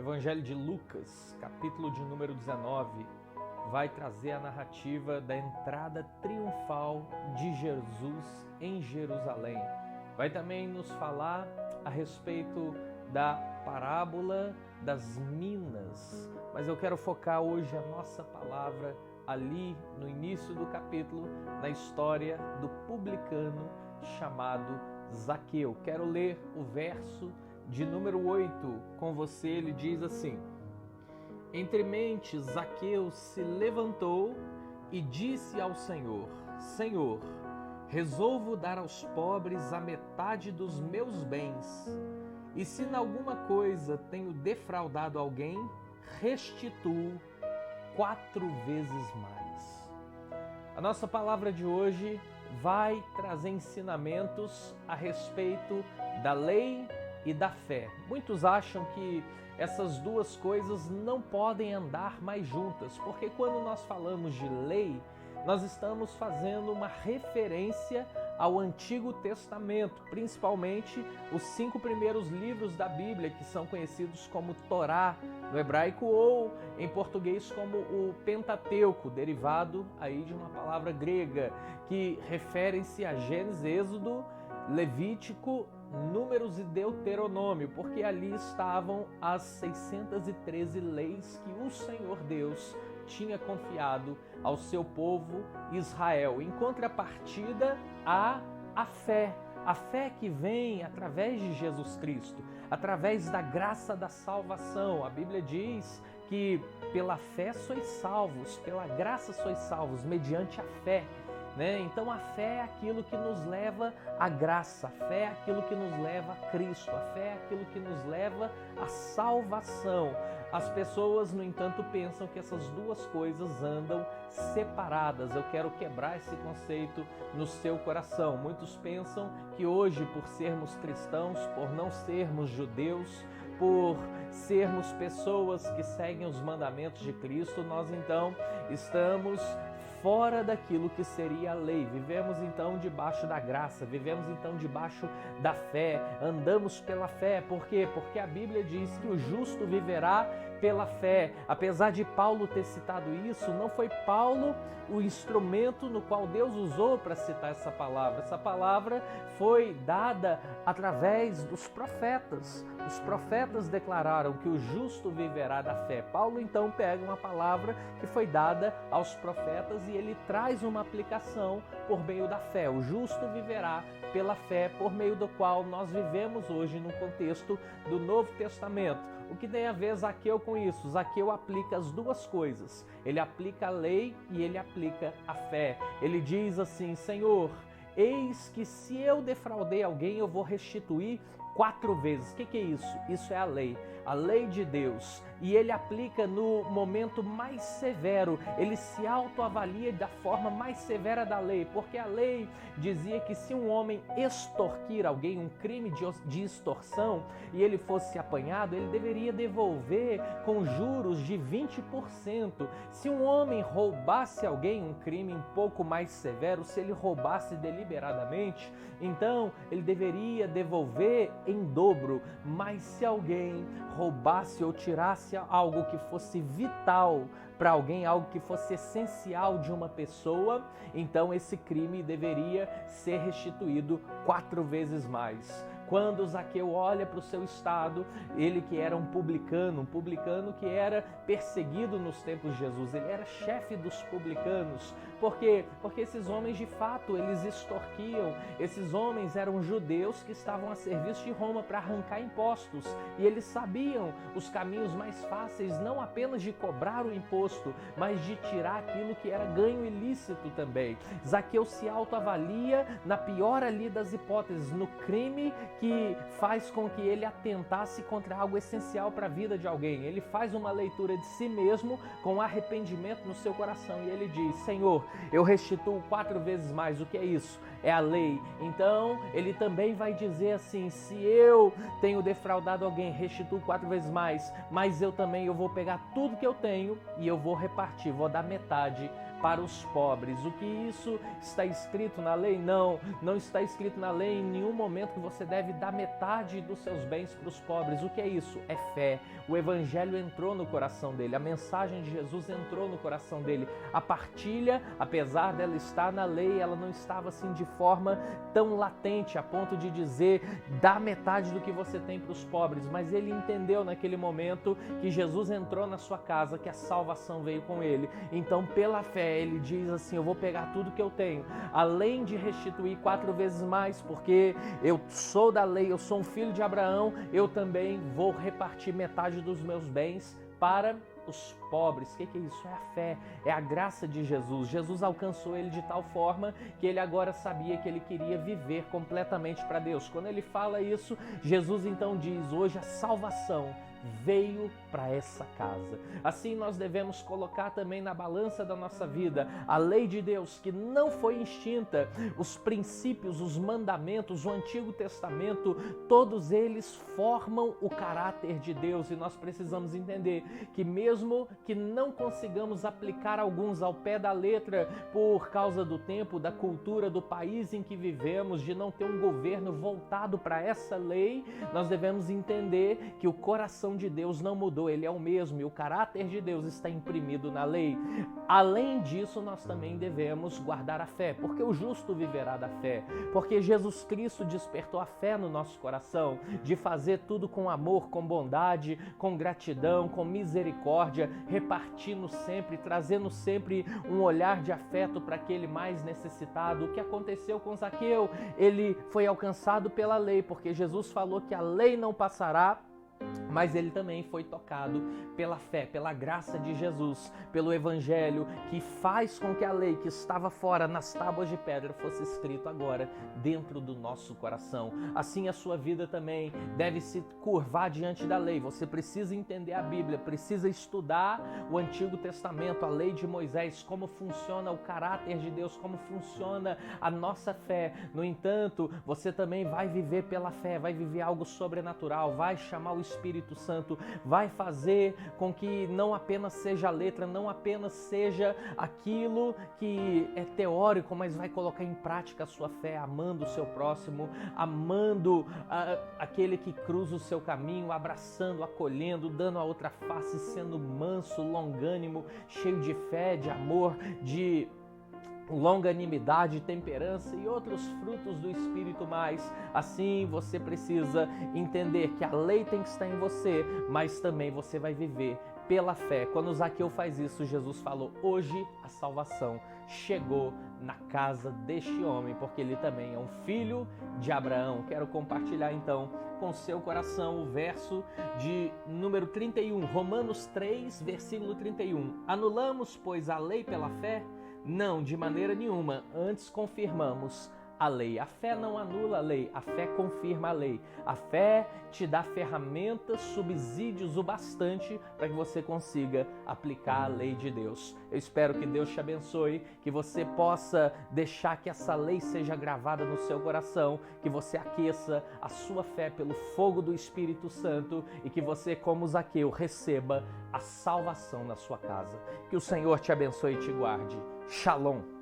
Evangelho de Lucas, capítulo de número 19, vai trazer a narrativa da entrada triunfal de Jesus em Jerusalém. Vai também nos falar a respeito da parábola das minas, mas eu quero focar hoje a nossa palavra ali no início do capítulo, na história do publicano chamado Zaqueu. Quero ler o verso de número 8 com você. Ele diz assim: Entre mentes, Zaqueu se levantou e disse ao Senhor: Senhor, resolvo dar aos pobres a metade dos meus bens, e se em alguma coisa tenho defraudado alguém, restituo 4 vezes mais. A nossa palavra de hoje vai trazer ensinamentos a respeito da lei e da fé. Muitos acham que essas duas coisas não podem andar mais juntas, porque quando nós falamos de lei, nós estamos fazendo uma referência ao Antigo Testamento, principalmente os 5 primeiros livros da Bíblia, que são conhecidos como Torá no hebraico, ou em português como o Pentateuco, derivado aí de uma palavra grega, que refere-se a Gênesis, Êxodo, Levítico, Números e Deuteronômio, porque ali estavam as 613 leis que o Senhor Deus tinha confiado ao seu povo Israel. Em contrapartida, há a fé que vem através de Jesus Cristo, através da graça da salvação. A Bíblia diz que pela fé sois salvos, pela graça sois salvos, mediante a fé. Então a fé é aquilo que nos leva à graça, a fé é aquilo que nos leva a Cristo, a fé é aquilo que nos leva à salvação. As pessoas, no entanto, pensam que essas duas coisas andam separadas. Eu quero quebrar esse conceito no seu coração. Muitos pensam que hoje, por sermos cristãos, por não sermos judeus, por sermos pessoas que seguem os mandamentos de Cristo, nós então estamos fora daquilo que seria a lei. Vivemos então debaixo da graça, vivemos então debaixo da fé, andamos pela fé. Por quê? Porque a Bíblia diz que o justo viverá pela fé. Apesar de Paulo ter citado isso, não foi Paulo o instrumento no qual Deus usou para citar essa palavra. Essa palavra foi dada através dos profetas. Os profetas declararam que o justo viverá da fé. Paulo então pega uma palavra que foi dada aos profetas e ele traz uma aplicação por meio da fé. O justo viverá pela fé, por meio do qual nós vivemos hoje no contexto do Novo Testamento. O que tem a ver Zaqueu com isso? Zaqueu aplica as duas coisas. Ele aplica a lei e ele aplica a fé. Ele diz assim: Senhor, eis que se eu defraudei alguém, eu vou restituir 4 vezes. O que é isso? Isso é a lei de Deus. E ele aplica no momento mais severo, ele se autoavalia da forma mais severa da lei, porque a lei dizia que se um homem extorquir alguém, um crime de extorsão, e ele fosse apanhado, ele deveria devolver com juros de 20%. Se um homem roubasse alguém, um crime um pouco mais severo, se ele roubasse deliberadamente, então ele deveria devolver em dobro. Mas se alguém roubasse ou tirasse algo que fosse vital para alguém, algo que fosse essencial de uma pessoa, então esse crime deveria ser restituído 4 vezes mais. Quando Zaqueu olha para o seu estado, ele que era um publicano que era perseguido nos tempos de Jesus, ele era chefe dos publicanos. Por quê? Porque esses homens de fato, eles extorquiam, esses homens eram judeus que estavam a serviço de Roma para arrancar impostos, e eles sabiam os caminhos mais fáceis, não apenas de cobrar o imposto, mas de tirar aquilo que era ganho ilícito também. Zaqueu se autoavalia na pior ali das hipóteses, no crime que faz com que ele atentasse contra algo essencial para a vida de alguém. Ele faz uma leitura de si mesmo com arrependimento no seu coração e ele diz: Senhor, eu restituo 4 vezes mais. O que é isso? É a lei. Então ele também vai dizer assim: se eu tenho defraudado alguém, restituo 4 vezes mais, mas eu vou pegar tudo que eu tenho e eu vou repartir, vou dar metade para os pobres. O que isso está escrito na lei? Não, não está escrito na lei em nenhum momento que você deve dar metade dos seus bens para os pobres. O que é isso? É fé. O evangelho entrou no coração dele, a mensagem de Jesus entrou no coração dele. A partilha, apesar dela estar na lei, ela não estava assim de forma tão latente a ponto de dizer dá metade do que você tem para os pobres, mas ele entendeu naquele momento que Jesus entrou na sua casa, que a salvação veio com ele. Então, pela fé, ele diz assim: eu vou pegar tudo que eu tenho, além de restituir 4 vezes mais, porque eu sou da lei, eu sou um filho de Abraão, eu também vou repartir metade dos meus bens para os pobres. O que é isso? É a fé, é a graça de Jesus. Jesus alcançou ele de tal forma que ele agora sabia que ele queria viver completamente para Deus. Quando ele fala isso, Jesus então diz: hoje a salvação veio para essa casa. Assim nós devemos colocar também na balança da nossa vida a lei de Deus, que não foi extinta, os princípios, os mandamentos, o Antigo Testamento, todos eles formam o caráter de Deus, e nós precisamos entender que mesmo que não consigamos aplicar alguns ao pé da letra por causa do tempo, da cultura, do país em que vivemos, de não ter um governo voltado para essa lei, nós devemos entender que o coração de Deus não mudou, ele é o mesmo, e o caráter de Deus está imprimido na lei. Além disso, nós também devemos guardar a fé, porque o justo viverá da fé, porque Jesus Cristo despertou a fé no nosso coração, de fazer tudo com amor, com bondade, com gratidão, com misericórdia, repartindo sempre, trazendo sempre um olhar de afeto para aquele mais necessitado. O que aconteceu com Zaqueu? Ele foi alcançado pela lei, porque Jesus falou que a lei não passará, mas ele também foi tocado pela fé, pela graça de Jesus, pelo evangelho, que faz com que a lei que estava fora nas tábuas de pedra fosse escrito agora dentro do nosso coração. Assim a sua vida também deve se curvar diante da lei. Você precisa entender a Bíblia, precisa estudar o Antigo Testamento, a lei de Moisés, como funciona o caráter de Deus, como funciona a nossa fé. No entanto, você também vai viver pela fé, vai viver algo sobrenatural, vai chamar o Espírito Santo, vai fazer com que não apenas seja a letra, não apenas seja aquilo que é teórico, mas vai colocar em prática a sua fé, amando o seu próximo, amando aquele que cruza o seu caminho, abraçando, acolhendo, dando a outra face, sendo manso, longânimo, cheio de fé, de amor, de longanimidade, temperança e outros frutos do Espírito mais. Assim você precisa entender que a lei tem que estar em você, mas também você vai viver pela fé. Quando Zaqueu faz isso, Jesus falou: hoje a salvação chegou na casa deste homem, porque ele também é um filho de Abraão. Quero compartilhar então com seu coração o verso de número 31, Romanos 3, versículo 31. Anulamos, pois, a lei pela fé? Não, de maneira nenhuma, antes confirmamos a lei. A fé não anula a lei, a fé confirma a lei. A fé te dá ferramentas, subsídios o bastante para que você consiga aplicar a lei de Deus. Eu espero que Deus te abençoe, que você possa deixar que essa lei seja gravada no seu coração, que você aqueça a sua fé pelo fogo do Espírito Santo e que você, como Zaqueu, receba a salvação na sua casa. Que o Senhor te abençoe e te guarde. Shalom!